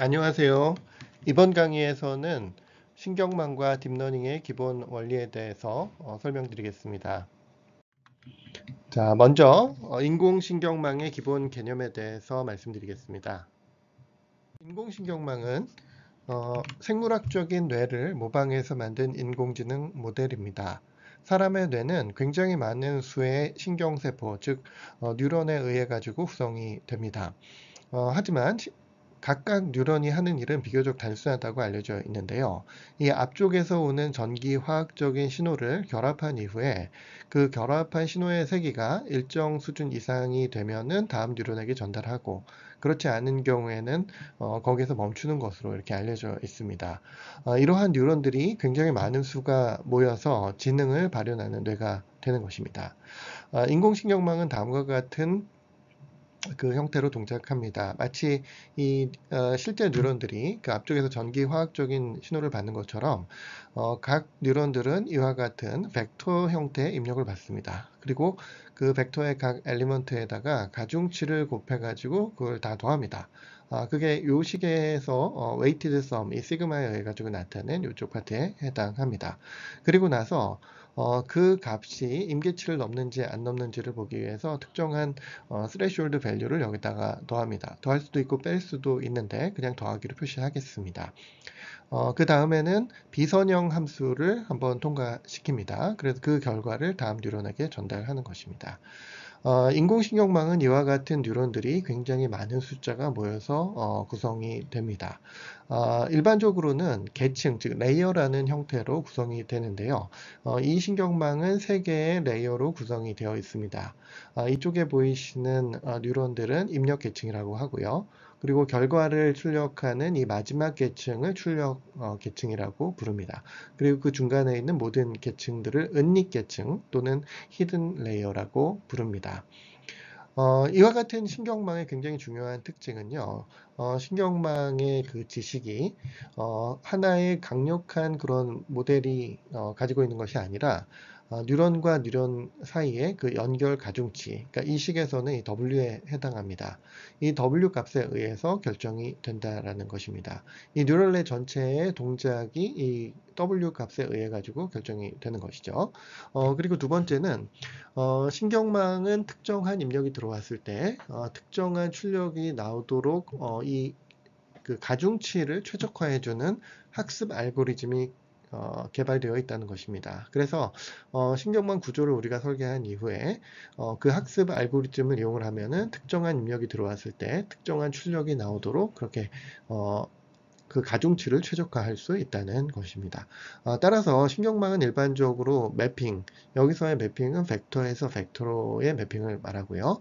안녕하세요. 이번 강의에서는 신경망과 딥러닝의 기본 원리에 대해서 설명드리겠습니다. 자, 먼저 인공신경망의 기본 개념에 대해서 말씀드리겠습니다. 인공신경망은 생물학적인 뇌를 모방해서 만든 인공지능 모델입니다. 사람의 뇌는 굉장히 많은 수의 신경세포, 즉 뉴런에 의해 가지고 구성이 됩니다. 하지만 각각 뉴런이 하는 일은 비교적 단순하다고 알려져 있는데요. 이 앞쪽에서 오는 전기 화학적인 신호를 결합한 이후에 그 결합한 신호의 세기가 일정 수준 이상이 되면은 다음 뉴런에게 전달하고, 그렇지 않은 경우에는 거기서 멈추는 것으로 이렇게 알려져 있습니다. 이러한 뉴런들이 굉장히 많은 수가 모여서 지능을 발현하는 뇌가 되는 것입니다. 인공신경망은 다음과 같은 그 형태로 동작합니다. 마치 이 실제 뉴런들이 그 앞쪽에서 전기 화학적인 신호를 받는 것처럼 각 뉴런들은 이와 같은 벡터 형태의 입력을 받습니다. 그리고 그 벡터의 각 엘리먼트에다가 가중치를 곱해가지고 그걸 다 더합니다. 그게 요 식에서 weighted sum, 이 시그마에 의해 가지고 나타낸 이쪽 파트에 해당합니다. 그리고 나서 그 값이 임계치를 넘는지 안 넘는지를 보기 위해서 특정한 스레시홀드 밸류를 여기다가 더합니다. 더할 수도 있고 뺄 수도 있는데 그냥 더하기로 표시하겠습니다. 그 다음에는 비선형 함수를 한번 통과시킵니다. 그래서 그 결과를 다음 뉴런에게 전달하는 것입니다. 인공신경망은 이와 같은 뉴런들이 굉장히 많은 숫자가 모여서 구성이 됩니다. 일반적으로는 계층, 즉 레이어라는 형태로 구성이 되는데요. 이 신경망은 3개의 레이어로 구성이 되어 있습니다. 이쪽에 보이시는 뉴런들은 입력 계층이라고 하고요. 그리고 결과를 출력하는 이 마지막 계층을 출력 계층이라고 부릅니다. 그리고 그 중간에 있는 모든 계층들을 은닉 계층 또는 히든 레이어라고 부릅니다. 이와 같은 신경망의 굉장히 중요한 특징은요, 신경망의 그 지식이 하나의 강력한 그런 모델이 가지고 있는 것이 아니라 뉴런과 뉴런 사이의 그 연결 가중치, 그러니까 이 식에서는 이 W에 해당합니다. 이 W 값에 의해서 결정이 된다라는 것입니다. 이 뉴럴넷 전체의 동작이 이 W 값에 의해 가지고 결정이 되는 것이죠. 그리고 두 번째는 신경망은 특정한 입력이 들어왔을 때 특정한 출력이 나오도록 그 가중치를 최적화해주는 학습 알고리즘이 개발되어 있다는 것입니다. 그래서 신경망 구조를 우리가 설계한 이후에 그 학습 알고리즘을 이용을 하면은 특정한 입력이 들어왔을 때 특정한 출력이 나오도록 그렇게 그 가중치를 최적화할 수 있다는 것입니다. 따라서 신경망은 일반적으로 매핑, 여기서의 매핑은 벡터에서 벡터로의 매핑을 말하고요.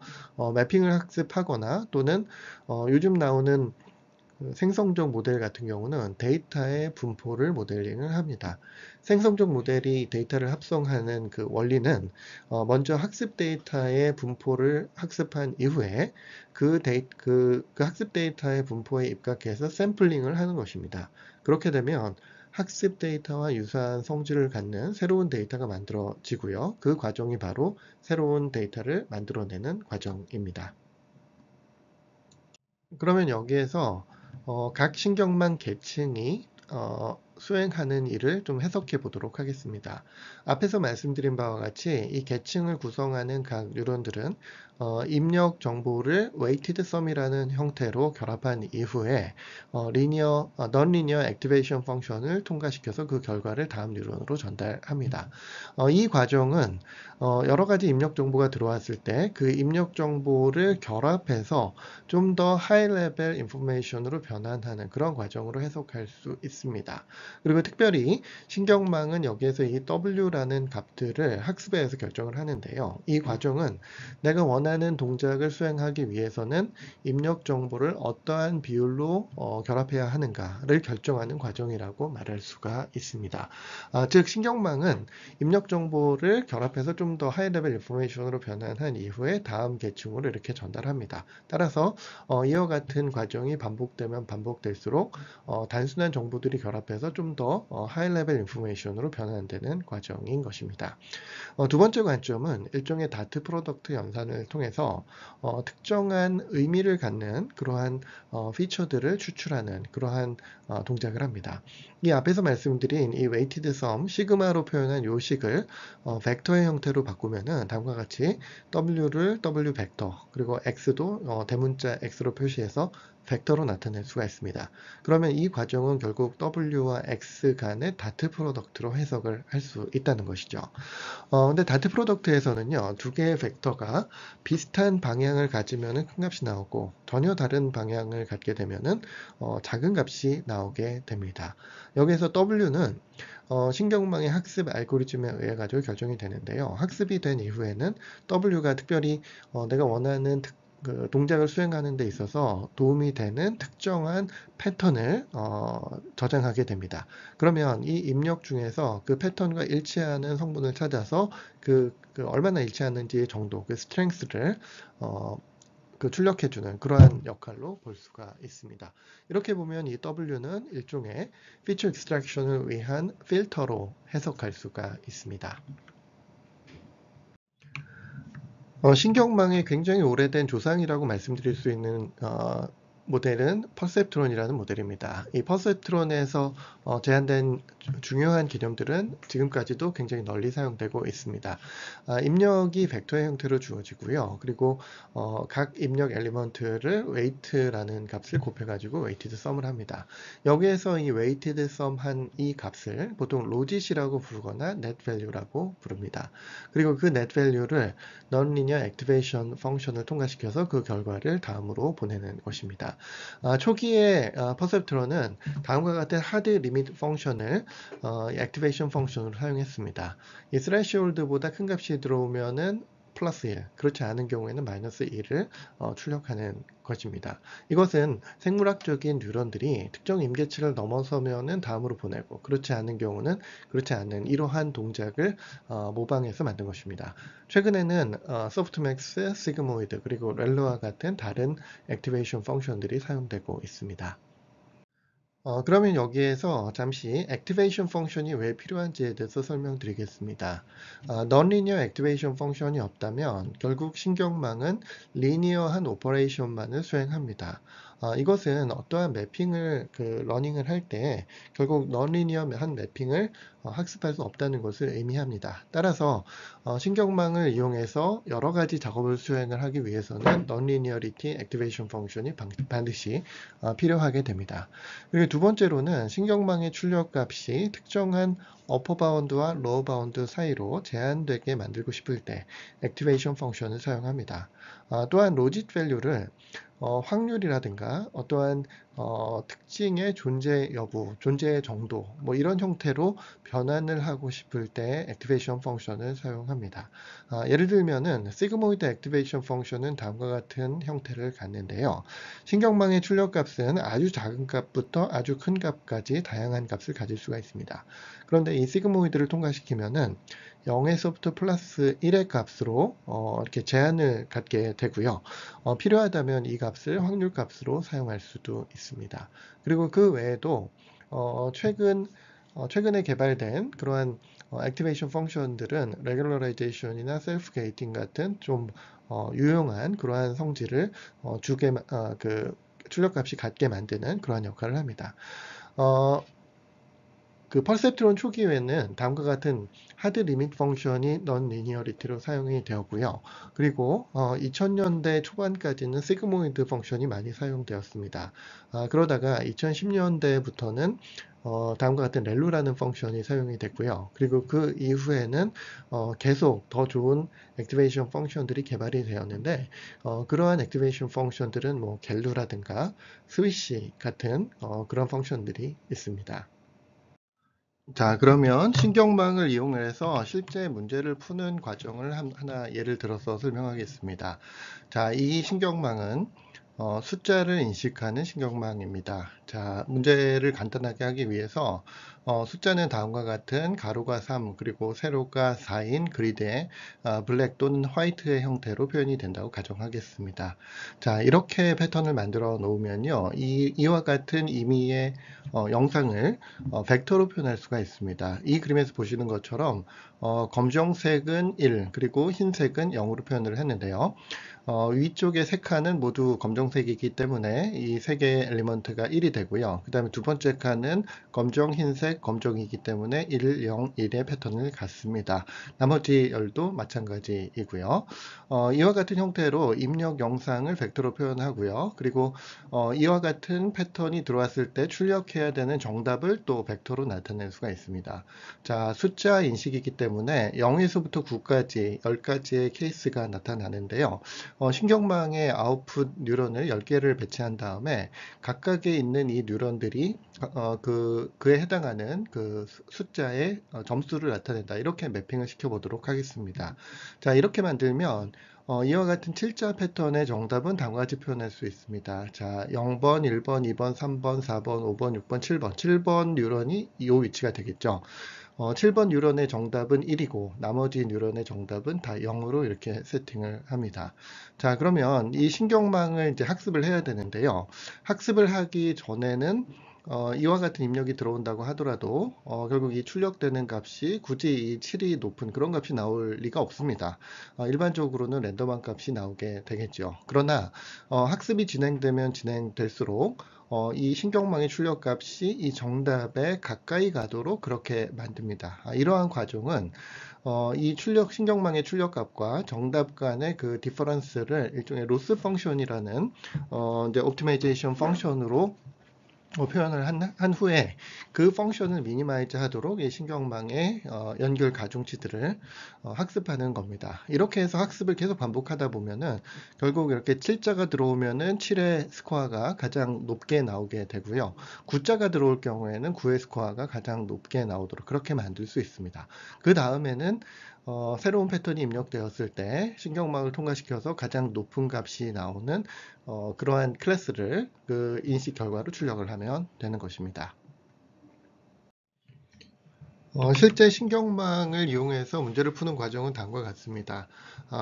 매핑을 학습하거나 또는 요즘 나오는 그 생성적 모델 같은 경우는 데이터의 분포를 모델링을 합니다. 생성적 모델이 데이터를 합성하는 그 원리는 먼저 학습 데이터의 분포를 학습한 이후에 그 학습 데이터의 분포에 입각해서 샘플링을 하는 것입니다. 그렇게 되면 학습 데이터와 유사한 성질을 갖는 새로운 데이터가 만들어지고요. 그 과정이 바로 새로운 데이터를 만들어내는 과정입니다. 그러면 여기에서 각 신경망 계층이 수행하는 일을 좀 해석해 보도록 하겠습니다. 앞에서 말씀드린 바와 같이 이 계층을 구성하는 각 뉴런들은 입력 정보를 weighted sum이라는 형태로 결합한 이후에 non-linear activation 펑션을 통과시켜서 그 결과를 다음 뉴런으로 전달합니다. 이 과정은 여러 가지 입력 정보가 들어왔을 때 그 입력 정보를 결합해서 좀 더 하이 레벨 인포메이션으로 변환하는 그런 과정으로 해석할 수 있습니다. 그리고 특별히 신경망은 여기에서 이 W라는 값들을 학습에 의해서 결정을 하는데요. 이 과정은 내가 원하는 동작을 수행하기 위해서는 입력 정보를 어떠한 비율로 결합해야 하는가를 결정하는 과정이라고 말할 수가 있습니다. 즉 신경망은 입력 정보를 결합해서 좀 더 하이 레벨 인포메이션으로 변환한 이후에 다음 계층으로 이렇게 전달합니다. 따라서 이와 같은 과정이 반복되면 반복될수록 단순한 정보들이 결합해서 좀 더 하이 레벨 인포메이션으로 변환되는 과정인 것입니다. 두 번째 관점은 일종의 다트 프로덕트 연산을 통해서 특정한 의미를 갖는 그러한 피처들을 추출하는 그러한 동작을 합니다. 이 앞에서 말씀드린 이 weighted sum, 시그마로 표현한 요 식을 벡터의 형태로 바꾸면은 다음과 같이 w를 w 벡터 그리고 x도 대문자 x로 표시해서 벡터로 나타낼 수가 있습니다. 그러면 이 과정은 결국 w와 x 간의 다트 프로덕트로 해석을 할 수 있다는 것이죠. 근데 다트 프로덕트에서는요, 두 개의 벡터가 비슷한 방향을 가지면은 큰 값이 나오고 전혀 다른 방향을 갖게 되면은 작은 값이 나오게 됩니다. 여기에서 w는 신경망의 학습 알고리즘에 의해 가지고 결정이 되는데요. 학습이 된 이후에는 w가 특별히 내가 원하는 그 동작을 수행하는 데 있어서 도움이 되는 특정한 패턴을 저장하게 됩니다. 그러면 이 입력 중에서 그 패턴과 일치하는 성분을 찾아서 그 얼마나 일치하는지 정도, 그 스트렝스를 그 출력해주는 그러한 역할로 볼 수가 있습니다. 이렇게 보면 이 W는 일종의 피처 익스트랙션을 위한 필터로 해석할 수가 있습니다. 신경망의 굉장히 오래된 조상이라고 말씀드릴 수 있는 모델은 퍼셉트론이라는 모델입니다. 이 퍼셉트론에서 제한된 중요한 개념들은 지금까지도 굉장히 널리 사용되고 있습니다. 입력이 벡터의 형태로 주어지고요. 그리고 각 입력 엘리먼트를 weight라는 값을 곱해가지고 weighted sum을 합니다. 여기에서 이 weighted sum 한 이 값을 보통 logit이라고 부르거나 net value라고 부릅니다. 그리고 그 net value를 non-linear activation 펑션을 통과시켜서 그 결과를 다음으로 보내는 것입니다. 초기에 퍼셉트론은 다음과 같은 하드 리미트 펑션을 액티베이션 펑션으로 사용했습니다. 이 threshold보다 큰 값이 들어오면은 플러스 1, 그렇지 않은 경우에는 마이너스 1을 출력하는 것입니다. 이것은 생물학적인 뉴런들이 특정 임계치를 넘어서면은 다음으로 보내고 그렇지 않은 경우는 그렇지 않은 이러한 동작을 모방해서 만든 것입니다. 최근에는 소프트맥스, 시그모이드 그리고 렐로와 같은 다른 액티베이션 펑션들이 사용되고 있습니다. 그러면 여기에서 잠시 액티베이션 펑션이 왜 필요한지에 대해서 설명드리겠습니다. non-linear 액티베이션 펑션이 없다면 결국 신경망은 리니어한 오퍼레이션만을 수행합니다. 이것은 어떠한 매핑을 러닝을 할 때 결국 non-linear한 매핑을 학습할 수 없다는 것을 의미합니다. 따라서 신경망을 이용해서 여러 가지 작업을 수행을 하기 위해서는 non-linearity 액티베이션 펑션이 반드시 필요하게 됩니다. 그리고 두 번째로는 신경망의 출력값이 특정한 어퍼 바운드와 로어 바운드 사이로 제한되게 만들고 싶을 때 액티베이션 펑션을 사용합니다. 또한 로짓 밸류를 확률이라든가 어떠한 특징의 존재 여부, 존재의 정도 뭐 이런 형태로 변환을 하고 싶을 때 액티베이션 펑션을 사용합니다. 예를 들면은 시그모이드 액티베이션 펑션은 다음과 같은 형태를 갖는데요. 신경망의 출력값은 아주 작은 값부터 아주 큰 값까지 다양한 값을 가질 수가 있습니다. 그런데 이 시그모이드를 통과시키면은 0에서부터 플러스 1의 값으로 이렇게 제한을 갖게 되고요. 필요하다면 이 값을 확률 값으로 사용할 수도 있습니다. 그리고 그 외에도 최근에 개발된 그러한 액티베이션 펑션들은 레귤러라이제이션이나 셀프 게이팅 같은 좀 유용한 그러한 성질을 그 출력값이 갖게 만드는 그러한 역할을 합니다. 그 퍼셉트론 초기에는 다음과 같은 하드 리밋 펑션이 non-linearity로 사용이 되었고요. 그리고 2000년대 초반까지는 시그모이드 펑션이 많이 사용되었습니다. 그러다가 2010년대부터는 다음과 같은 렐루라는 펑션이 사용이 됐고요. 그리고 그 이후에는 계속 더 좋은 액티베이션 펑션들이 개발이 되었는데 그러한 액티베이션 펑션들은 뭐 갤루라든가 스위시 같은 그런 펑션들이 있습니다. 자, 그러면 신경망을 이용해서 실제 문제를 푸는 과정을 하나 예를 들어서 설명하겠습니다. 자, 이 신경망은 숫자를 인식하는 신경망입니다. 자, 문제를 간단하게 하기 위해서 숫자는 다음과 같은 가로가 3, 그리고 세로가 4인 그리드의 블랙 또는 화이트의 형태로 표현이 된다고 가정하겠습니다. 자, 이렇게 패턴을 만들어 놓으면요. 이와 같은 임의의 영상을 벡터로 표현할 수가 있습니다. 이 그림에서 보시는 것처럼 검정색은 1, 그리고 흰색은 0으로 표현을 했는데요. 위쪽의 세 칸은 모두 검정색이기 때문에 이 세 개의 엘리먼트가 1이 되고요. 그 다음에 두 번째 칸은 검정, 흰색, 검정이기 때문에 1, 0, 1의 패턴을 갖습니다. 나머지 열도 마찬가지이고요. 이와 같은 형태로 입력 영상을 벡터로 표현하고요. 그리고 이와 같은 패턴이 들어왔을 때 출력해야 되는 정답을 또 벡터로 나타낼 수가 있습니다. 자, 숫자 인식이기 때문에 0에서부터 9까지 10가지의 케이스가 나타나는데요. 신경망에 아웃풋 뉴런을 10개를 배치한 다음에 각각에 있는 이 뉴런들이 그에 해당하는 그 숫자의 점수를 나타낸다. 이렇게 매핑을 시켜보도록 하겠습니다. 자, 이렇게 만들면 이와 같은 7자 패턴의 정답은 다음과 같이 표현할 수 있습니다. 자, 0번, 1번, 2번, 3번, 4번, 5번, 6번, 7번. 7번 뉴런이 이 위치가 되겠죠. 7번 뉴런의 정답은 1이고 나머지 뉴런의 정답은 다 0으로 이렇게 세팅을 합니다. 자, 그러면 이 신경망을 이제 학습을 해야 되는데요. 학습을 하기 전에는 이와 같은 입력이 들어온다고 하더라도 결국 이 출력되는 값이 굳이 이 7이 높은 그런 값이 나올 리가 없습니다. 일반적으로는 랜덤한 값이 나오게 되겠죠. 그러나 학습이 진행되면 진행될수록 이 신경망의 출력 값이 이 정답에 가까이 가도록 그렇게 만듭니다. 이러한 과정은 이 신경망의 출력 값과 정답 간의 그 디퍼런스를 일종의 로스 펑션이라는 이제 옵티마이제이션 펑션으로 표현을 한 후에 그 펑션을 미니마이즈 하도록 이 신경망의 연결 가중치들을 학습하는 겁니다. 이렇게 해서 학습을 계속 반복하다 보면은 결국 이렇게 7자가 들어오면은 7의 스코어가 가장 높게 나오게 되고요. 9자가 들어올 경우에는 9의 스코어가 가장 높게 나오도록 그렇게 만들 수 있습니다. 그 다음에는 새로운 패턴이 입력되었을 때 신경망을 통과시켜서 가장 높은 값이 나오는 그러한 클래스를 그 인식 결과로 출력을 하면 되는 것입니다. 실제 신경망을 이용해서 문제를 푸는 과정은 다음과 같습니다.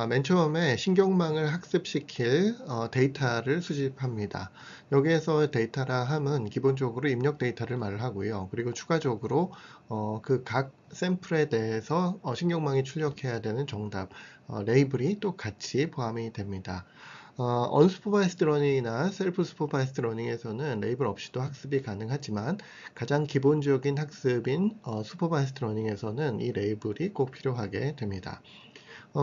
맨 처음에 신경망을 학습시킬 데이터를 수집합니다. 여기에서 데이터라 함은 기본적으로 입력 데이터를 말을 하고요. 그리고 추가적으로 그 각 샘플에 대해서 신경망이 출력해야 되는 정답, 레이블이 또 같이 포함이 됩니다. 언스포바이스드 러닝이나 셀프 스포바이스드 러닝에서는 레이블 없이도 학습이 가능하지만 가장 기본적인 학습인 슈퍼바이스드 러닝에서는 이 레이블이 꼭 필요하게 됩니다.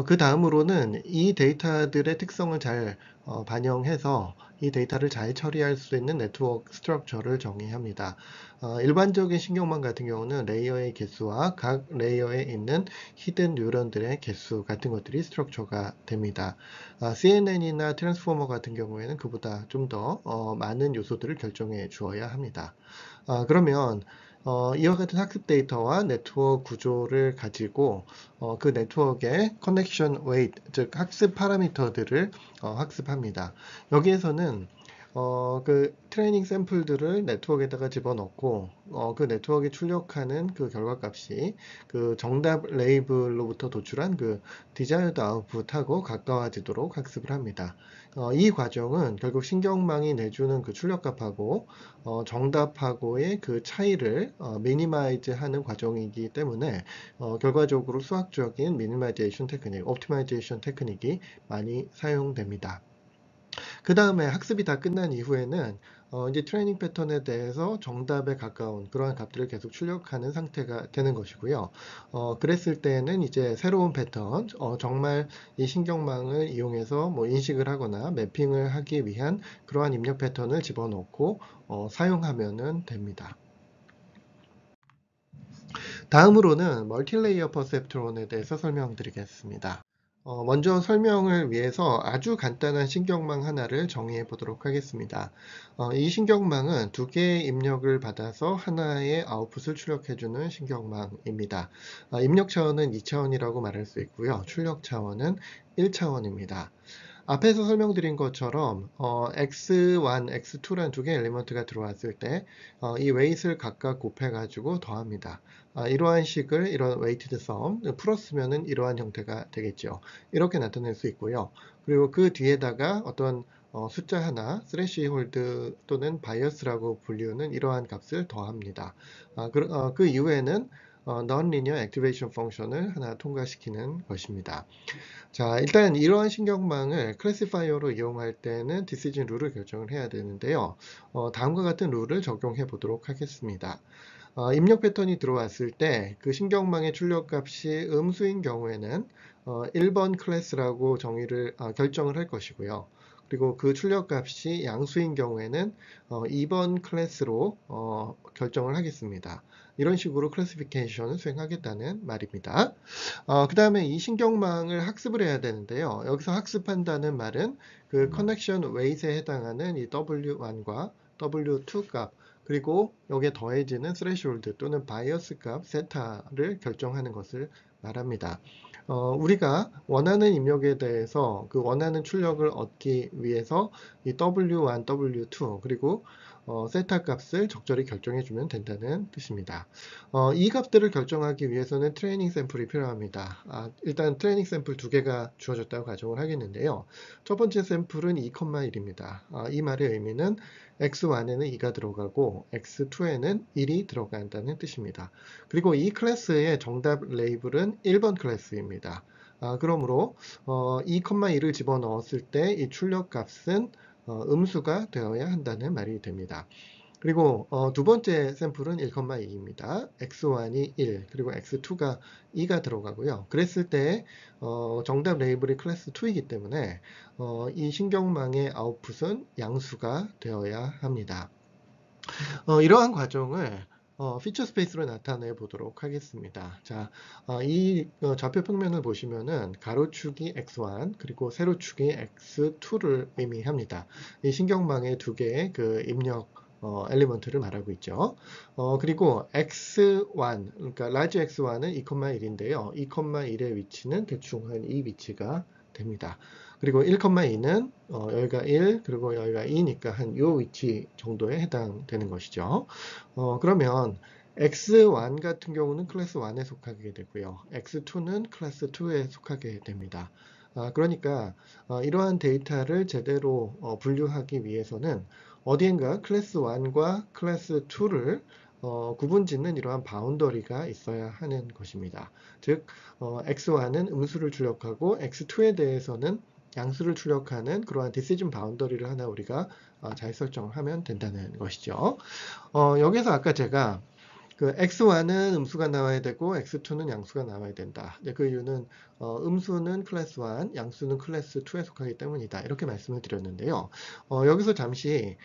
그 다음으로는 이 데이터들의 특성을 잘 반영해서 이 데이터를 잘 처리할 수 있는 네트워크 스트럭처를 정의합니다. 일반적인 신경망 같은 경우는 레이어의 개수와 각 레이어에 있는 히든 뉴런들의 개수 같은 것들이 스트럭처가 됩니다. CNN이나 트랜스포머 같은 경우에는 그보다 좀 더 많은 요소들을 결정해 주어야 합니다. 그러면 이와 같은 학습 데이터와 네트워크 구조를 가지고 그 네트워크의 커넥션 웨이트, 즉 학습 파라미터들을 학습합니다. 여기에서는 그 트레이닝 샘플들을 네트워크에다가 집어넣고 그 네트워크에 출력하는 그 결과값이 그 정답 레이블로부터 도출한 그 디자이어드 아웃풋하고 가까워지도록 학습을 합니다. 이 과정은 결국 신경망이 내주는 그 출력값하고 정답하고의 그 차이를 미니마이즈 하는 과정이기 때문에 결과적으로 수학적인 미니마이제이션 테크닉, 옵티마이제이션 테크닉이 많이 사용됩니다. 그 다음에 학습이 다 끝난 이후에는 이제 트레이닝 패턴에 대해서 정답에 가까운 그러한 값들을 계속 출력하는 상태가 되는 것이고요. 그랬을 때는 이제 새로운 패턴, 정말 이 신경망을 이용해서 뭐 인식을 하거나 매핑을 하기 위한 그러한 입력 패턴을 집어넣고 사용하면 됩니다. 다음으로는 멀티레이어 퍼셉트론에 대해서 설명드리겠습니다. 먼저 설명을 위해서 아주 간단한 신경망 하나를 정의해 보도록 하겠습니다. 이 신경망은 두 개의 입력을 받아서 하나의 아웃풋을 출력해주는 신경망입니다. 입력 차원은 2차원이라고 말할 수 있고요. 출력 차원은 1차원입니다. 앞에서 설명드린 것처럼 x1, x2라는 두 개의 엘리먼트가 들어왔을 때 이 웨이트를 각각 곱해가지고 더합니다. 이러한 식을 이런 weighted sum 풀었으면은 이러한 형태가 되겠죠. 이렇게 나타낼 수 있고요. 그리고 그 뒤에다가 어떤 숫자 하나, 스레시홀드 또는 바이어스라고 불리우는 이러한 값을 더합니다. 그 이후에는 non-linear activation function을 하나 통과시키는 것입니다. 자, 일단 이러한 신경망을 클래시파이어로 이용할 때는 디시전 룰을 결정을 해야 되는데요. 다음과 같은 룰을 적용해 보도록 하겠습니다. 입력 패턴이 들어왔을 때 그 신경망의 출력값이 음수인 경우에는 1번 클래스라고 결정을 할 것이고요. 그리고 그 출력값이 양수인 경우에는 2번 클래스로 결정을 하겠습니다. 이런 식으로 클래시피케이션을 수행하겠다는 말입니다. 그 다음에 이 신경망을 학습을 해야 되는데요. 여기서 학습한다는 말은 그 커넥션 웨이트에 해당하는 이 W1과 W2 값, 그리고 여기에 더해지는 스레시홀드 또는 바이어스 값 세타를 결정하는 것을 말합니다. 우리가 원하는 입력에 대해서 그 원하는 출력을 얻기 위해서 이 W1, W2 그리고 세타 값을 적절히 결정해 주면 된다는 뜻입니다. 이 값들을 결정하기 위해서는 트레이닝 샘플이 필요합니다. 일단 트레이닝 샘플 두 개가 주어졌다고 가정을 하겠는데요. 첫 번째 샘플은 2,1입니다. 이 말의 의미는 x1에는 2가 들어가고 x2에는 1이 들어간다는 뜻입니다. 그리고 이 클래스의 정답 레이블은 1번 클래스입니다. 그러므로 2,1을 집어넣었을 때 이 출력 값은 음수가 되어야 한다는 말이 됩니다. 그리고 두 번째 샘플은 1,2입니다. x1이 1, 그리고 x2가 2가 들어가고요. 그랬을 때 정답 레이블이 클래스 2이기 때문에 이 신경망의 아웃풋은 양수가 되어야 합니다. 이러한 과정을 피처 스페이스로 나타내 보도록 하겠습니다. 자, 이 좌표 평면을 보시면은 가로축이 x1 그리고 세로축이 x2를 의미합니다. 이 신경망의 두 개의 그 입력 엘리먼트를 말하고 있죠. 그리고 x1, 그러니까 large x1은 2,1인데요. 2,1의 위치는 대충 한 이 위치가 됩니다. 그리고 1,2는 여기가 1, 그리고 여기가 2니까 한 이 위치 정도에 해당되는 것이죠. 그러면 x1 같은 경우는 클래스 1에 속하게 되고요. x2는 클래스 2에 속하게 됩니다. 그러니까 이러한 데이터를 제대로 분류하기 위해서는 어디엔가 클래스 1과 클래스 2를 구분짓는 이러한 바운더리가 있어야 하는 것입니다. 즉, x1은 음수를 출력하고 x2에 대해서는 양수를 출력하는 그러한 디시전 바운더리를 하나 우리가 잘 설정을 하면 된다는 것이죠. 여기서 아까 제가 그 x1은 음수가 나와야 되고 x2는 양수가 나와야 된다. 그 이유는 음수는 클래스 1, 양수는 클래스 2에 속하기 때문이다. 이렇게 말씀을 드렸는데요. 여기서 잠시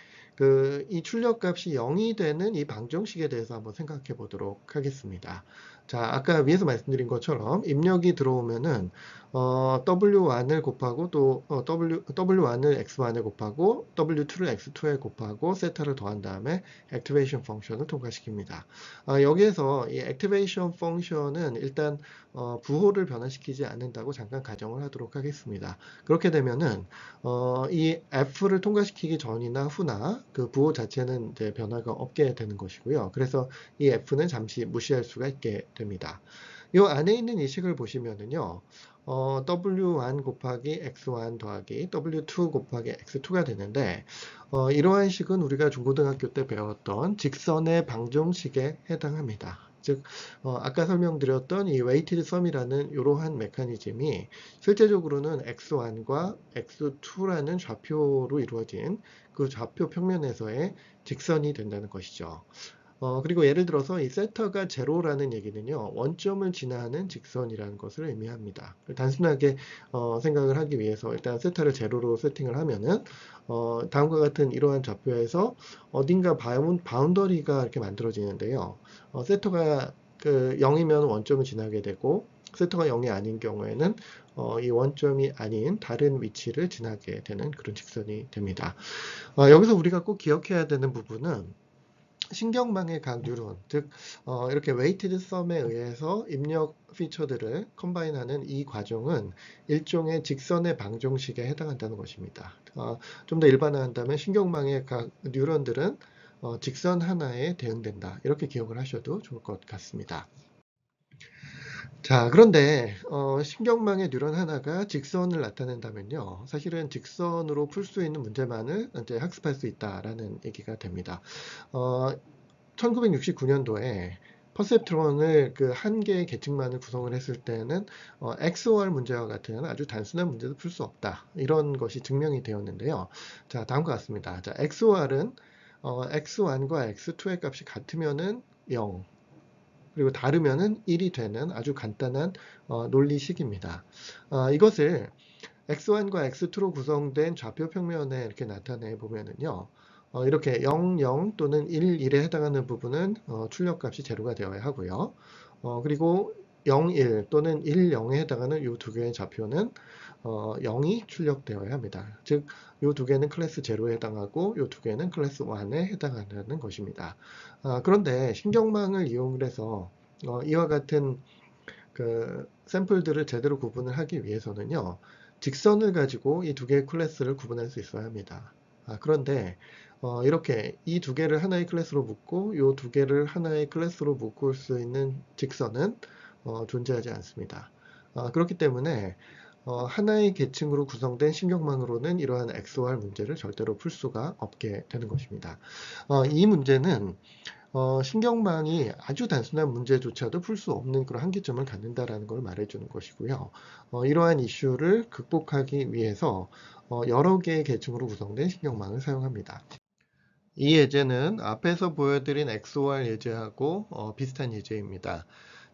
이 출력값이 0이 되는 이 방정식에 대해서 한번 생각해 보도록 하겠습니다. 자, 아까 위에서 말씀드린 것처럼 입력이 들어오면은 W1을 곱하고 또 W1을 X1에 곱하고 W2를 X2에 곱하고 세타를 더한 다음에 액티베이션 펑션을 통과시킵니다. 여기에서 이 액티베이션 펑션은 일단 부호를 변화시키지 않는다고 잠깐 가정을 하도록 하겠습니다. 그렇게 되면은 이 F를 통과시키기 전이나 후나 그 부호 자체는 이제 변화가 없게 되는 것이고요. 그래서 이 F는 잠시 무시할 수가 있게 됩니다. 이 안에 있는 이 식을 보시면은요. W1 곱하기 X1 더하기 W2 곱하기 X2가 되는데 이러한 식은 우리가 중고등학교 때 배웠던 직선의 방정식에 해당합니다. 즉 아까 설명드렸던 이 weighted sum이라는 이러한 메커니즘이 실제적으로는 x1과 x2라는 좌표로 이루어진 그 좌표 평면에서의 직선이 된다는 것이죠. 그리고 예를 들어서 이 세터가 제로라는 얘기는요, 원점을 지나는 직선이라는 것을 의미합니다. 단순하게 생각을 하기 위해서 일단 세타를 제로로 세팅을 하면은 다음과 같은 이러한 좌표에서 어딘가 바운더리가 이렇게 만들어지는데요. 세터가 그 0이면 원점을 지나게 되고 세터가 0이 아닌 경우에는 이 원점이 아닌 다른 위치를 지나게 되는 그런 직선이 됩니다. 여기서 우리가 꼭 기억해야 되는 부분은 신경망의 각 뉴런, 즉 이렇게 웨이티드 썸에 의해서 입력 피처들을 컴바인하는 이 과정은 일종의 직선의 방정식에 해당한다는 것입니다. 좀 더 일반화한다면 신경망의 각 뉴런들은 직선 하나에 대응된다. 이렇게 기억을 하셔도 좋을 것 같습니다. 자, 그런데 신경망의 뉴런 하나가 직선을 나타낸다면요, 사실은 직선으로 풀 수 있는 문제만을 이제 학습할 수 있다라는 얘기가 됩니다. 1969년도에 퍼셉트론을 그 한 개의 계층만을 구성을 했을 때는 XOR 문제와 같은 아주 단순한 문제도 풀 수 없다, 이런 것이 증명이 되었는데요. 자, 다음과 같습니다. 자, XOR은 X1과 X2의 값이 같으면은 0, 그리고 다르면은 1이 되는 아주 간단한 논리식입니다. 이것을 X1과 X2로 구성된 좌표 평면에 이렇게 나타내 보면은요, 이렇게 0, 0 또는 1, 1에 해당하는 부분은 출력값이 제로가 되어야 하고요. 그리고 0, 1 또는 1, 0에 해당하는 이 두 개의 좌표는 0이 출력되어야 합니다. 즉, 이 두 개는 클래스 제로에 해당하고 이 두 개는 클래스 1에 해당하는 것입니다. 그런데 신경망을 이용해서 이와 같은 그 샘플들을 제대로 구분을 하기 위해서는요, 직선을 가지고 이 두 개의 클래스를 구분할 수 있어야 합니다. 그런데 이렇게 이 두 개를 하나의 클래스로 묶고 이 두 개를 하나의 클래스로 묶을 수 있는 직선은 존재하지 않습니다. 그렇기 때문에 하나의 계층으로 구성된 신경망으로는 이러한 XOR 문제를 절대로 풀 수가 없게 되는 것입니다. 이 문제는 신경망이 아주 단순한 문제조차도 풀 수 없는 그런 한계점을 갖는다라는 걸 말해주는 것이고요. 이러한 이슈를 극복하기 위해서 여러 개의 계층으로 구성된 신경망을 사용합니다. 이 예제는 앞에서 보여드린 XOR 예제하고 비슷한 예제입니다.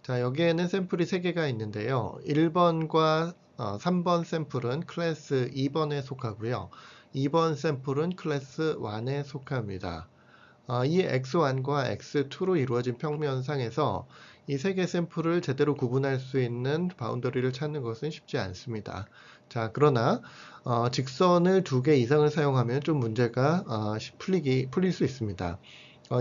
자, 여기에는 샘플이 3개가 있는데요. 1번과 3번 샘플은 클래스 2번에 속하고요. 2번 샘플은 클래스 1에 속합니다. 이 X1과 X2로 이루어진 평면상에서 이 세 개 샘플을 제대로 구분할 수 있는 바운더리를 찾는 것은 쉽지 않습니다. 자, 그러나 직선을 2개 이상을 사용하면 좀 문제가 풀릴 수 있습니다.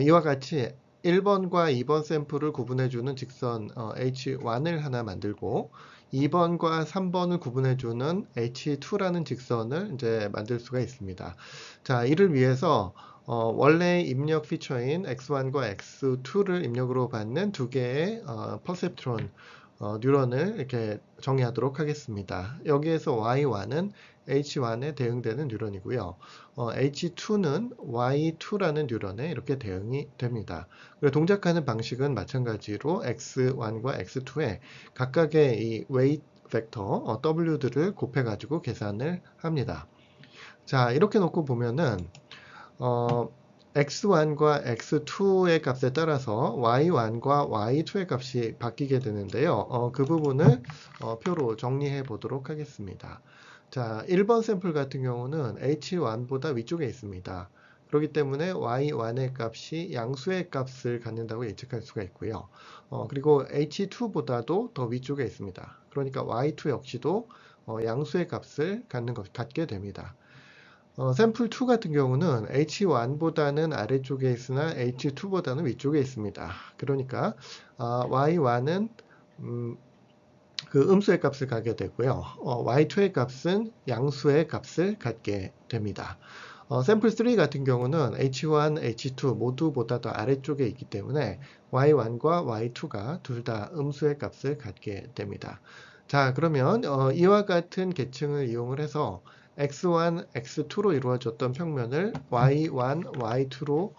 이와 같이 1번과 2번 샘플을 구분해주는 직선 H1을 하나 만들고 2번과 3번을 구분해주는 H2라는 직선을 이제 만들 수가 있습니다. 자, 이를 위해서 원래 입력 피처인 X1과 X2를 입력으로 받는 두 개의 퍼셉트론 뉴런을 이렇게 정의하도록 하겠습니다. 여기에서 Y1은 H1에 대응되는 뉴런이고요. H2는 Y2라는 뉴런에 이렇게 대응이 됩니다. 그리고 동작하는 방식은 마찬가지로 X1과 X2에 각각의 이 weight 벡터 W들을 곱해가지고 계산을 합니다. 자, 이렇게 놓고 보면은 X1과 X2의 값에 따라서 Y1과 Y2의 값이 바뀌게 되는데요. 그 부분을 표로 정리해 보도록 하겠습니다. 자, 1번 샘플 같은 경우는 H1보다 위쪽에 있습니다. 그렇기 때문에 Y1의 값이 양수의 값을 갖는다고 예측할 수가 있고요. 그리고 H2보다도 더 위쪽에 있습니다. 그러니까 Y2 역시도 양수의 값을 갖게 됩니다. 샘플 2 같은 경우는 H1보다는 아래쪽에 있으나 H2보다는 위쪽에 있습니다. 그러니까 Y1은 그 음수의 값을 갖게 되고요. Y2의 값은 양수의 값을 갖게 됩니다. 샘플 3 같은 경우는 H1, H2 모두보다 더 아래쪽에 있기 때문에 Y1과 Y2가 둘 다 음수의 값을 갖게 됩니다. 자, 그러면 이와 같은 계층을 이용을 해서 X1, X2로 이루어졌던 평면을 Y1, Y2로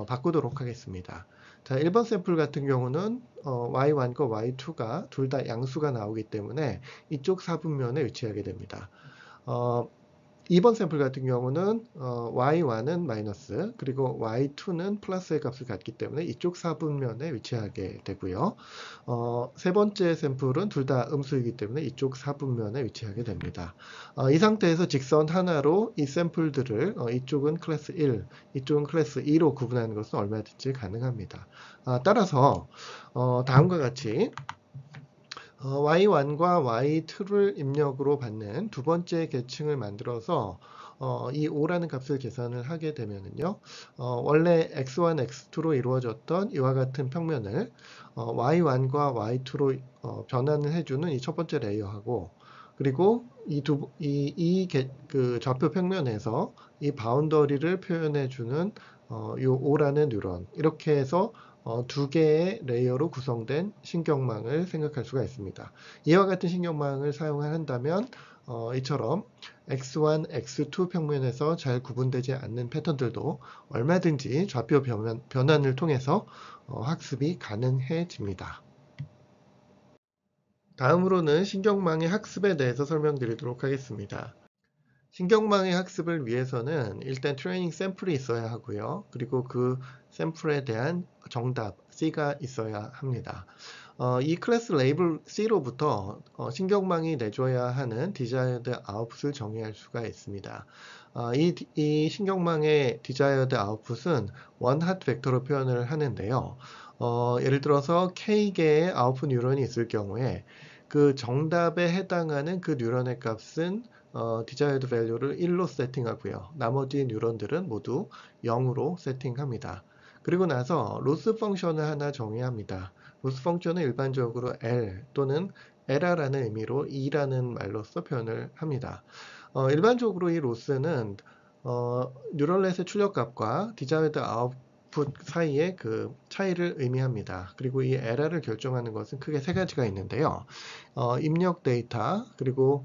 바꾸도록 하겠습니다. 자, 1번 샘플 같은 경우는 Y1과 Y2가 둘 다 양수가 나오기 때문에 이쪽 사분면에 위치하게 됩니다. 2번 샘플 같은 경우는 Y1은 마이너스, 그리고 Y2는 플러스의 값을 갖기 때문에 이쪽 사분면에 위치하게 되고요. 세 번째 샘플은 둘 다 음수이기 때문에 이쪽 사분면에 위치하게 됩니다. 이 상태에서 직선 하나로 이 샘플들을 이쪽은 클래스 1, 이쪽은 클래스 2로 구분하는 것은 얼마든지 가능합니다. 따라서 다음과 같이 Y1과 Y2를 입력으로 받는 두 번째 계층을 만들어서 이 O라는 값을 계산을 하게 되면은요, 원래 x1, x2로 이루어졌던 이와 같은 평면을 y1과 y2로 변환을 해주는 이 첫 번째 레이어하고, 그리고 그 좌표 평면에서 이 바운더리를 표현해주는 이 O라는 뉴런, 이렇게 해서 두 개의 레이어로 구성된 신경망을 생각할 수가 있습니다. 이와 같은 신경망을 사용을 한다면 이처럼 x1, x2 평면에서 잘 구분되지 않는 패턴들도 얼마든지 좌표 변환을 통해서 학습이 가능해집니다. 다음으로는 신경망의 학습에 대해서 설명드리도록 하겠습니다. 신경망의 학습을 위해서는 일단 트레이닝 샘플이 있어야 하고요. 그리고 그 샘플에 대한 정답 C가 있어야 합니다. 이 클래스 레이블 C로부터 신경망이 내줘야 하는 desired output을 정의할 수가 있습니다. 이 신경망의 desired output은 원핫 벡터로 표현을 하는데요. 예를 들어서 K개의 아웃풋 뉴런이 있을 경우에 그 정답에 해당하는 그 뉴런의 값은 desired value를 1로 세팅하고요. 나머지 뉴런들은 모두 0으로 세팅합니다. 그리고 나서 로스 펑션을 하나 정의합니다. 로스 펑션은 일반적으로 L 또는 LR라는 의미로 2라는 말로써 표현을 합니다. 일반적으로 이 로스는 뉴럴넷의 출력값과 desired output 사이의 그 차이를 의미합니다. 그리고 이 LR을 결정하는 것은 크게 세 가지가 있는데요. 입력 데이터, 그리고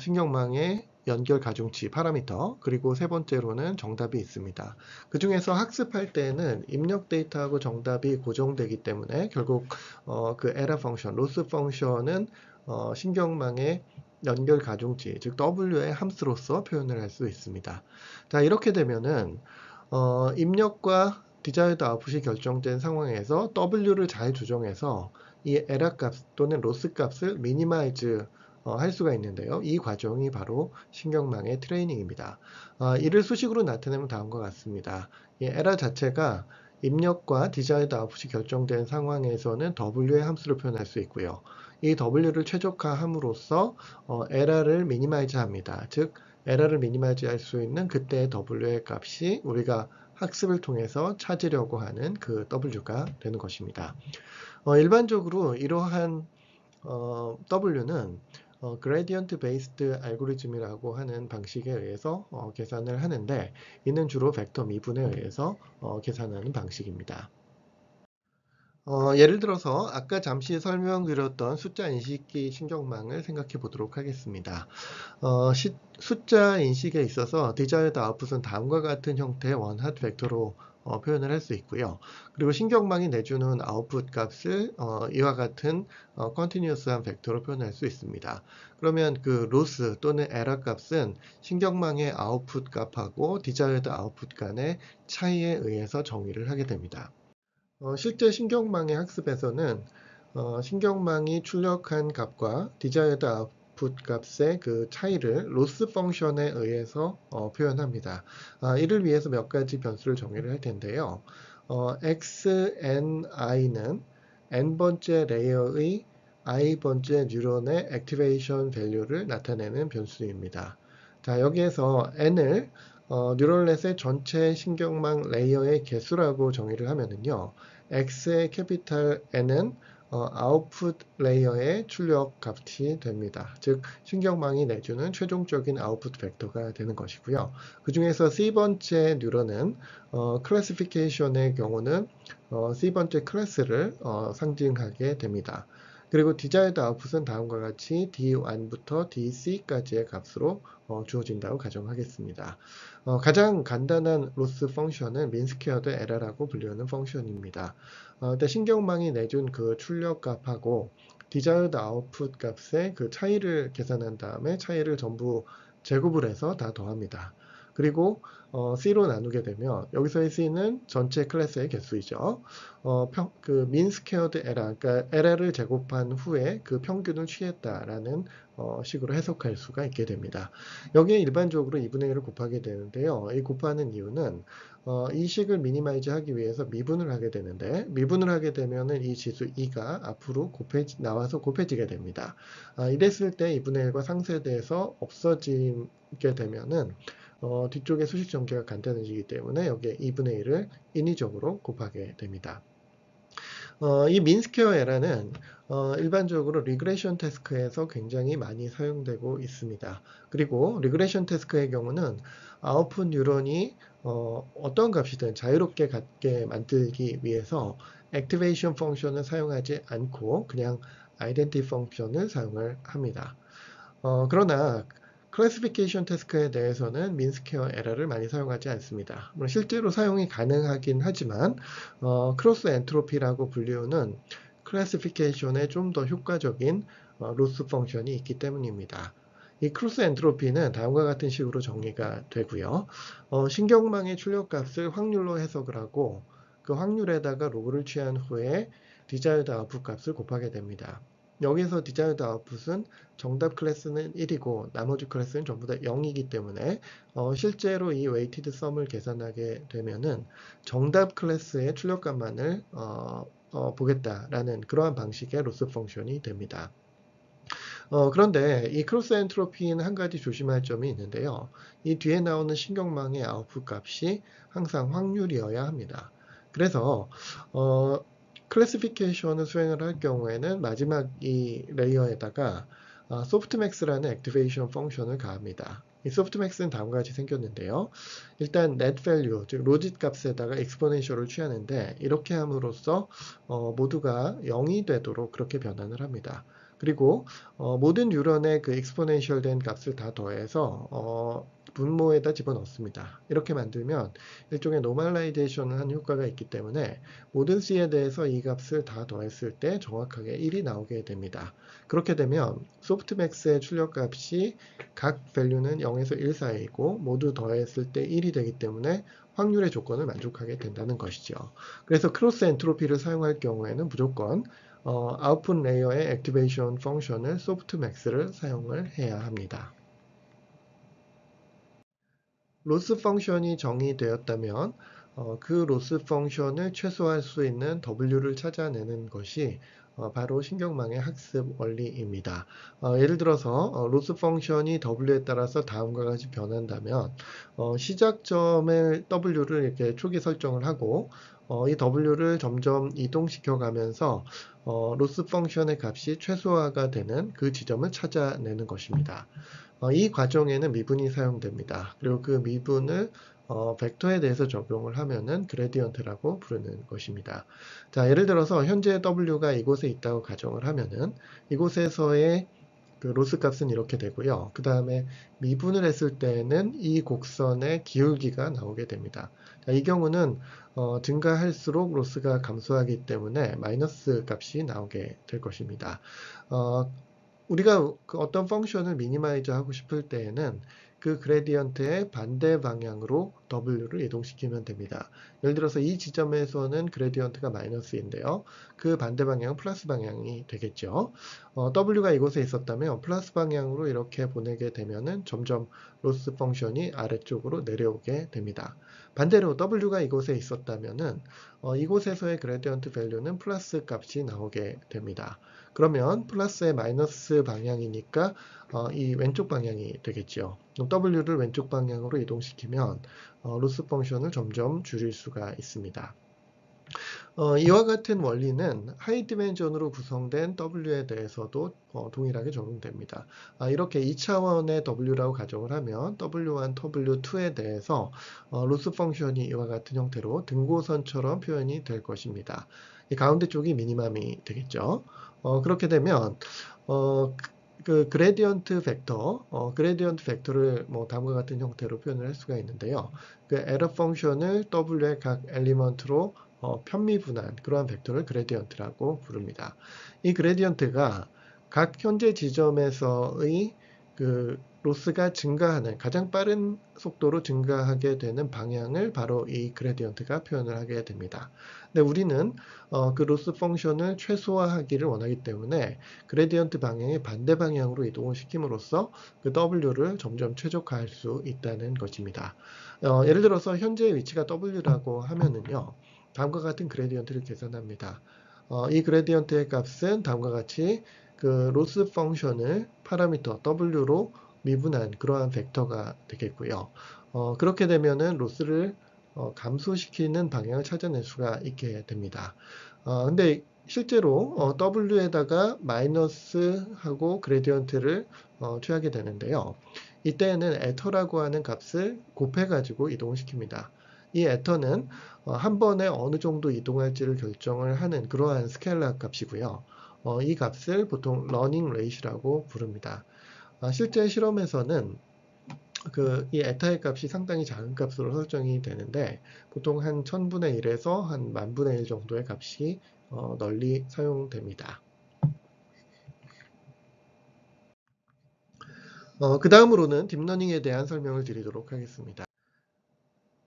신경망의 연결 가중치 파라미터, 그리고 세 번째로는 정답이 있습니다. 그 중에서 학습할 때는 입력 데이터하고 정답이 고정되기 때문에 결국 그 에러 펑션, 로스 펑션은 신경망의 연결 가중치, 즉 W의 함수로서 표현을 할 수 있습니다. 자, 이렇게 되면은 입력과 desired output이 결정된 상황에서 W를 잘 조정해서 이 에러 값 또는 로스 값을 미니마이즈 할 수가 있는데요. 이 과정이 바로 신경망의 트레이닝입니다. 이를 수식으로 나타내면 다음과 같습니다. 이 에러 자체가 입력과 desired output이 결정된 상황에서는 W의 함수를 표현할 수 있고요. 이 W를 최적화함으로써 에러를 미니마이즈 합니다. 즉 에러를 미니마이즈 할 수 있는 그때의 W의 값이 우리가 학습을 통해서 찾으려고 하는 그 W가 되는 것입니다. 일반적으로 이러한 W는 그레디언트 베이스드 알고리즘이라고 하는 방식에 의해서 계산을 하는데, 이는 주로 벡터 미분에 의해서 계산하는 방식입니다. 예를 들어서 아까 잠시 설명드렸던 숫자 인식기 신경망을 생각해 보도록 하겠습니다. 숫자 인식에 있어서 desired output은 다음과 같은 형태의 원핫 벡터로 표현을 할 수 있고요. 그리고 신경망이 내주는 아웃풋 값을 이와 같은 continuous한 벡터로 표현할 수 있습니다. 그러면 그 로스 또는 에러 값은 신경망의 아웃풋 값하고 desired output 간의 차이에 의해서 정의를 하게 됩니다. 실제 신경망의 학습에서는 신경망이 출력한 값과 desired output 값의 그 차이를 로스 펑션에 의해서 표현합니다. 이를 위해서 몇 가지 변수를 정의를 할 텐데요. xni는 n번째 레이어의 i번째 뉴런의 액티베이션 밸류를 나타내는 변수입니다. 자, 여기에서 n을 뉴럴넷의 전체 신경망 레이어의 개수라고 정의를 하면은요, X의 캐피탈 N은 아웃풋 레이어의 출력 값이 됩니다. 즉 신경망이 내주는 최종적인 아웃풋 벡터가 되는 것이고요. 그 중에서 C번째 뉴런은 클래시피케이션의 경우는 C번째 클래스를 상징하게 됩니다. 그리고 desired output은 다음과 같이 D1부터 DC까지의 값으로 주어진다고 가정하겠습니다. 가장 간단한 로스 펑션은 민스퀘어드 에러라고 불리는 펑션입니다. 일단 신경망이 내준 그 출력 값하고 desired output 값의 그 차이를 계산한 다음에 차이를 전부 제곱을 해서 다 더합니다. 그리고 C로 나누게 되면 여기서의 C는 전체 클래스의 개수이죠. 그 mean squared error, 그러니까 에러를 제곱한 후에 그 평균을 취했다라는 식으로 해석할 수가 있게 됩니다. 여기에 일반적으로 2분의 1을 곱하게 되는데요. 이 곱하는 이유는 이 식을 미니마이즈 하기 위해서 미분을 하게 되는데, 미분을 하게 되면은 이 지수 2가 앞으로 나와서 곱해지게 됩니다. 이랬을 때 2분의 1과 상쇄돼서 없어지게 되면은 뒤쪽에 수식 전개가 간단해지기 때문에 여기에 2분의 1을 인위적으로 곱하게 됩니다. 이 민스퀘어 에러는 일반적으로 리그레션 태스크에서 굉장히 많이 사용되고 있습니다. 그리고 리그레션 태스크의 경우는 아웃풋 뉴런이 어떤 값이든 자유롭게 갖게 만들기 위해서 액티베이션 펑션을 사용하지 않고 그냥 아이덴티 펑션을 사용을 합니다. 그러나 클래시피케이션 태스크에 대해서는 민스퀘어 에러를 많이 사용하지 않습니다. 물론 실제로 사용이 가능하긴 하지만 크로스 엔트로피라고 불리우는 클래시피케이션에 좀 더 효과적인 로스 펑션이 있기 때문입니다. 이 크로스 엔트로피는 다음과 같은 식으로 정의가 되고요. 신경망의 출력값을 확률로 해석을 하고 그 확률에다가 로그를 취한 후에 디자이어드 아웃풋 값을 곱하게 됩니다. 여기서 디자이어드 아웃풋은 정답 클래스는 1이고 나머지 클래스는 전부 다 0이기 때문에 실제로 이 웨이티드 썸을 계산하게 되면은 정답 클래스의 출력값만을 보겠다라는 그러한 방식의 로스 펑션이 됩니다. 그런데 이 크로스 엔트로피는 한 가지 조심할 점이 있는데요. 이 뒤에 나오는 신경망의 아웃풋 값이 항상 확률이어야 합니다. 그래서 클래시피케이션을 수행을 할 경우에는 마지막 이 레이어에다가 소프트맥스라는 액티베이션 펑션을 가합니다. 이 소프트맥스는 다음과 같이 생겼는데요. 일단 net value, 즉 로짓 값에다가 exponential을 취하는데 이렇게 함으로써 모두가 0이 되도록 그렇게 변환을 합니다. 그리고 모든 뉴런의 그 exponential 된 값을 다 더해서 분모에다 집어넣습니다. 이렇게 만들면 일종의 노멀라이제이션을 한 효과가 있기 때문에 모든 C에 대해서 이 값을 다 더했을 때 정확하게 1이 나오게 됩니다. 그렇게 되면 소프트맥스의 출력값이 각 밸류는 0에서 1 사이이고 모두 더했을 때 1이 되기 때문에 확률의 조건을 만족하게 된다는 것이죠. 그래서 크로스 엔트로피를 사용할 경우에는 무조건 아웃풋 레이어의 액티베이션 펑션을 소프트맥스를 사용을 해야 합니다. 로스 펑션이 정의되었다면 그 로스 펑션을 최소화할 수 있는 W를 찾아내는 것이 바로 신경망의 학습 원리입니다. 예를 들어서 로스 펑션이 W에 따라서 다음과 같이 변한다면 시작점을 W를 이렇게 초기 설정을 하고 이 W를 점점 이동시켜 가면서 로스 펑션의 값이 최소화가 되는 그 지점을 찾아내는 것입니다. 이 과정에는 미분이 사용됩니다. 그리고 그 미분을 벡터에 대해서 적용을 하면은 그레디언트라고 부르는 것입니다. 자, 예를 들어서 현재 W가 이곳에 있다고 가정을 하면은 이곳에서의 그 로스 값은 이렇게 되고요. 그 다음에 미분을 했을 때는 이 곡선의 기울기가 나오게 됩니다. 자, 이 경우는 증가할수록 로스가 감소하기 때문에 마이너스 값이 나오게 될 것입니다. 우리가 그 어떤 펑션을 미니마이즈 하고 싶을 때에는 그 그레디언트의 반대 방향으로 W를 이동시키면 됩니다. 예를 들어서 이 지점에서는 그레디언트가 마이너스인데요. 그 반대 방향은 플러스 방향이 되겠죠. W가 이곳에 있었다면 플러스 방향으로 이렇게 보내게 되면은 점점 로스 펑션이 아래쪽으로 내려오게 됩니다. 반대로 W가 이곳에 있었다면은 이곳에서의 그레디언트 밸류는 플러스 값이 나오게 됩니다. 그러면 플러스의 마이너스 방향이니까 이 왼쪽 방향이 되겠죠. W를 왼쪽 방향으로 이동시키면 로스 펑션을 점점 줄일 수가 있습니다. 이와 같은 원리는 하이 디멘전으로 구성된 W에 대해서도 동일하게 적용됩니다. 이렇게 2차원의 W라고 가정을 하면 W1, W2에 대해서 로스 펑션이 이와 같은 형태로 등고선처럼 표현이 될 것입니다. 이 가운데 쪽이 미니멈이 되겠죠. 그렇게 되면 그 그레디언트 벡터를 뭐 다음과 같은 형태로 표현을 할 수가 있는데요. 그 에러 펑션을 W의 각 엘리먼트로 편미분한 그러한 벡터를 그레디언트라고 부릅니다. 이 그레디언트가 각 현재 지점에서의 그 로스가 증가하는 가장 빠른 속도로 증가하게 되는 방향을 바로 이 그레디언트가 표현을 하게 됩니다. 근데 우리는 그 로스 펑션을 최소화하기를 원하기 때문에 그레디언트 방향의 반대 방향으로 이동을 시킴으로써 그 W를 점점 최적화할 수 있다는 것입니다. 예를 들어서 현재의 위치가 W라고 하면은요, 다음과 같은 그레디언트를 계산합니다. 이 그레디언트의 값은 다음과 같이 그 로스 펑션을 파라미터 W로 미분한 그러한 벡터가 되겠고요. 그렇게 되면은 로스를 감소시키는 방향을 찾아낼 수가 있게 됩니다. 근데 실제로 W에다가 마이너스하고 그레디언트를 취하게 되는데요. 이때는 에터라고 하는 값을 곱해가지고 이동을 시킵니다. 이 에터는 한 번에 어느 정도 이동할지를 결정을 하는 그러한 스케일러 값이고요. 이 값을 보통 러닝 레이시라고 부릅니다. 실제 실험에서는 이 에타의 값이 상당히 작은 값으로 설정이 되는데 보통 한 1000분의 1에서 한 10,000분의 1 정도의 값이 널리 사용됩니다. 그 다음으로는 딥러닝에 대한 설명을 드리도록 하겠습니다.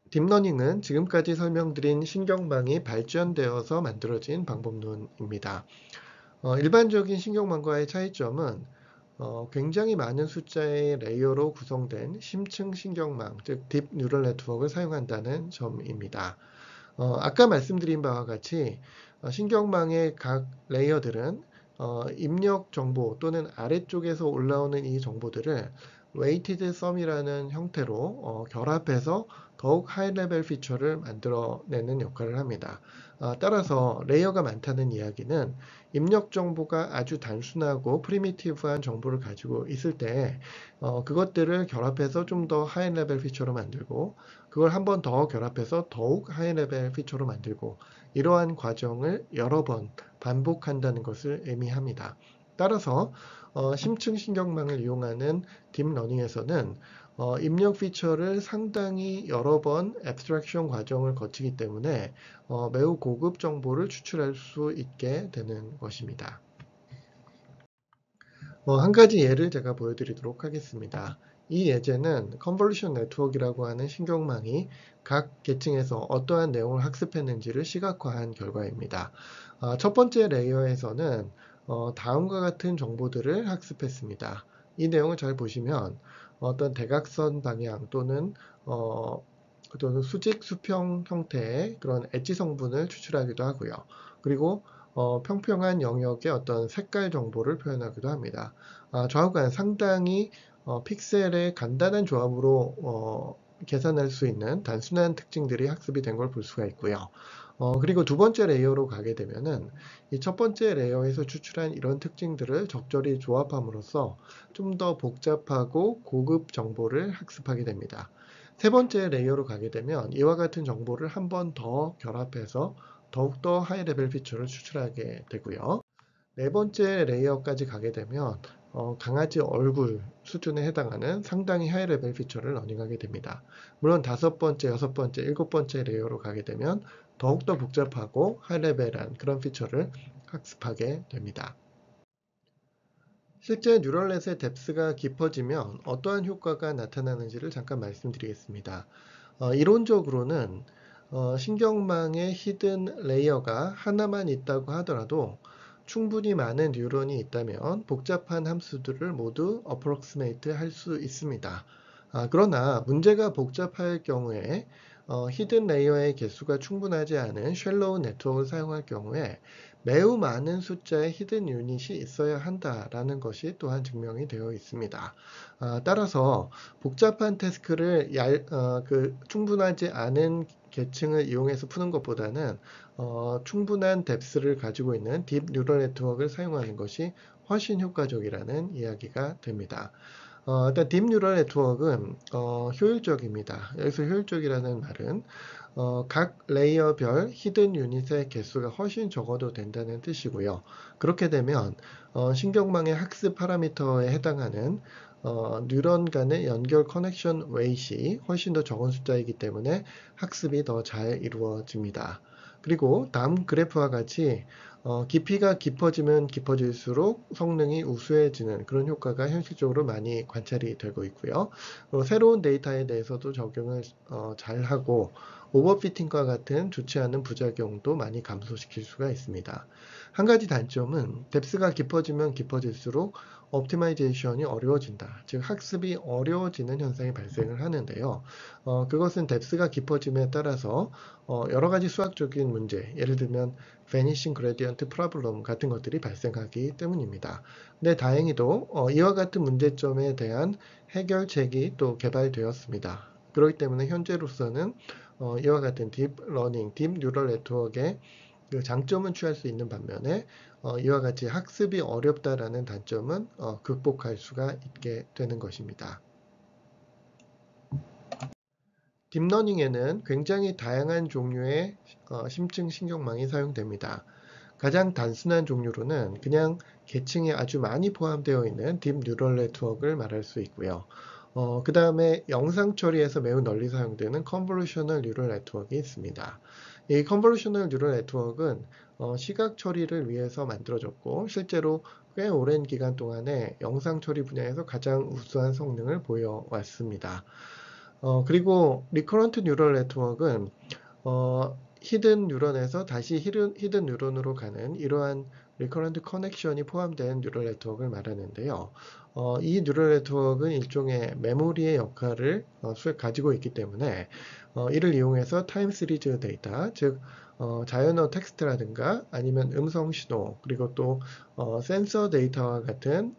딥러닝은 지금까지 설명드린 신경망이 발전되어서 만들어진 방법론입니다. 일반적인 신경망과의 차이점은 굉장히 많은 숫자의 레이어로 구성된 심층 신경망, 즉 딥 뉴럴 네트워크를 사용한다는 점입니다. 아까 말씀드린 바와 같이 신경망의 각 레이어들은 입력 정보 또는 아래쪽에서 올라오는 이 정보들을 weighted sum이라는 형태로 결합해서 더욱 하이 레벨 피처를 만들어내는 역할을 합니다. 따라서 레이어가 많다는 이야기는 입력 정보가 아주 단순하고 프리미티브한 정보를 가지고 있을 때 그것들을 결합해서 좀 더 하이 레벨 피처로 만들고 그걸 한 번 더 결합해서 더욱 하이 레벨 피처로 만들고 이러한 과정을 여러 번 반복한다는 것을 의미합니다. 따라서 심층 신경망을 이용하는 딥러닝에서는 입력 피처를 상당히 여러 번 앱스트랙션 과정을 거치기 때문에 매우 고급 정보를 추출할 수 있게 되는 것입니다. 한 가지 예를 제가 보여드리도록 하겠습니다. 이 예제는 컨볼루션 네트워크라고 하는 신경망이 각 계층에서 어떠한 내용을 학습했는지를 시각화한 결과입니다. 첫 번째 레이어에서는 다음과 같은 정보들을 학습했습니다. 이 내용을 잘 보시면 어떤 대각선 방향 또는 수직 수평 형태의 그런 엣지 성분을 추출하기도 하고요. 그리고 평평한 영역의 어떤 색깔 정보를 표현하기도 합니다. 좌우간 상당히 픽셀의 간단한 조합으로 계산할 수 있는 단순한 특징들이 학습이 된 걸 볼 수가 있고요. 그리고 두 번째 레이어로 가게 되면은 이 첫 번째 레이어에서 추출한 이런 특징들을 적절히 조합함으로써 좀 더 복잡하고 고급 정보를 학습하게 됩니다. 세 번째 레이어로 가게 되면 이와 같은 정보를 한 번 더 결합해서 더욱더 하이 레벨 피처를 추출하게 되고요. 네 번째 레이어까지 가게 되면 강아지 얼굴 수준에 해당하는 상당히 하이 레벨 피처를 러닝하게 됩니다. 물론 다섯 번째, 여섯 번째, 일곱 번째 레이어로 가게 되면 더욱더 복잡하고 하이 레벨한 그런 피처를 학습하게 됩니다. 실제 뉴럴넷의 뎁스가 깊어지면 어떠한 효과가 나타나는지를 잠깐 말씀드리겠습니다. 이론적으로는 신경망의 히든 레이어가 하나만 있다고 하더라도 충분히 많은 뉴런이 있다면 복잡한 함수들을 모두 approximate 할 수 있습니다. 그러나 문제가 복잡할 경우에 히든 레이어의 개수가 충분하지 않은 쉘로우 네트워크를 사용할 경우에 매우 많은 숫자의 히든 유닛이 있어야 한다라는 것이 또한 증명이 되어 있습니다. 따라서 복잡한 태스크를 충분하지 않은 계층을 이용해서 푸는 것보다는 충분한 뎁스를 가지고 있는 딥 뉴럴 네트워크를 사용하는 것이 훨씬 효과적이라는 이야기가 됩니다. 일단 딥 뉴럴 네트워크는 효율적입니다. 여기서 효율적이라는 말은 각 레이어별 히든 유닛의 개수가 훨씬 적어도 된다는 뜻이고요. 그렇게 되면 신경망의 학습 파라미터에 해당하는 뉴런 간의 연결 커넥션 웨이트이 훨씬 더 적은 숫자이기 때문에 학습이 더 잘 이루어집니다. 그리고 다음 그래프와 같이 깊이가 깊어지면 깊어질수록 성능이 우수해지는 그런 효과가 현실적으로 많이 관찰이 되고 있고요. 새로운 데이터에 대해서도 적용을 잘하고 오버피팅과 같은 좋지 않은 부작용도 많이 감소시킬 수가 있습니다. 한 가지 단점은 뎁스가 깊어지면 깊어질수록 옵티마이제이션이 어려워진다. 즉 학습이 어려워지는 현상이 발생을 하는데요. 그것은 뎁스가 깊어짐에 따라서 여러 가지 수학적인 문제, 예를 들면 Vanishing Gradient Problem 같은 것들이 발생하기 때문입니다. 근데 다행히도 이와 같은 문제점에 대한 해결책이 또 개발되었습니다. 그렇기 때문에 현재로서는 이와 같은 딥러닝, 딥 뉴럴 네트워크의 그 장점은 취할 수 있는 반면에 이와 같이 학습이 어렵다라는 단점은 극복할 수가 있게 되는 것입니다. 딥러닝에는 굉장히 다양한 종류의 심층 신경망이 사용됩니다. 가장 단순한 종류로는 그냥 계층에 아주 많이 포함되어 있는 딥 뉴럴 네트워크를 말할 수 있고요. 그 다음에 영상 처리에서 매우 널리 사용되는 컨볼루셔널 뉴럴 네트워크가 있습니다. 이 컨볼루셔널 뉴럴 네트워크는 시각 처리를 위해서 만들어졌고 실제로 꽤 오랜 기간 동안에 영상 처리 분야에서 가장 우수한 성능을 보여왔습니다. 그리고 리커런트 뉴럴 네트워크는 히든 뉴런에서 다시 히든 뉴런으로 가는 이러한 리커런트 커넥션이 포함된 뉴럴 네트워크를 말하는데요. 이 뉴럴 네트워크는 일종의 메모리의 역할을 가지고 있기 때문에 이를 이용해서 타임 시리즈 데이터, 즉 자연어 텍스트라든가 아니면 음성 신호, 그리고 또 센서 데이터와 같은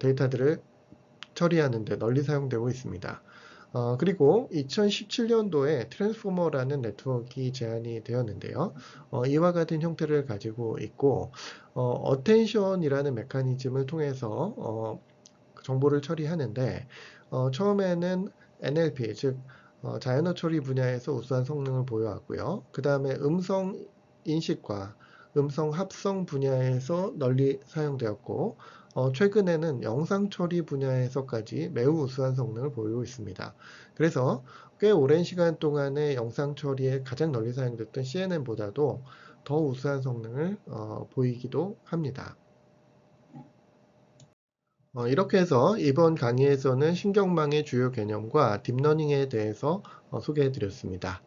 데이터들을 처리하는 데 널리 사용되고 있습니다. 그리고 2017년도에 트랜스포머라는 네트워크가 제안이 되었는데요. 이와 같은 형태를 가지고 있고 어텐션이라는 메커니즘을 통해서 정보를 처리하는데 처음에는 NLP, 즉 자연어 처리 분야에서 우수한 성능을 보여왔고요. 그 다음에 음성 인식과 음성 합성 분야에서 널리 사용되었고 최근에는 영상 처리 분야에서까지 매우 우수한 성능을 보이고 있습니다. 그래서 꽤 오랜 시간 동안에 영상 처리에 가장 널리 사용됐던 CNN보다도 더 우수한 성능을 보이기도 합니다. 이렇게 해서 이번 강의에서는 신경망의 주요 개념과 딥러닝에 대해서 소개해 드렸습니다.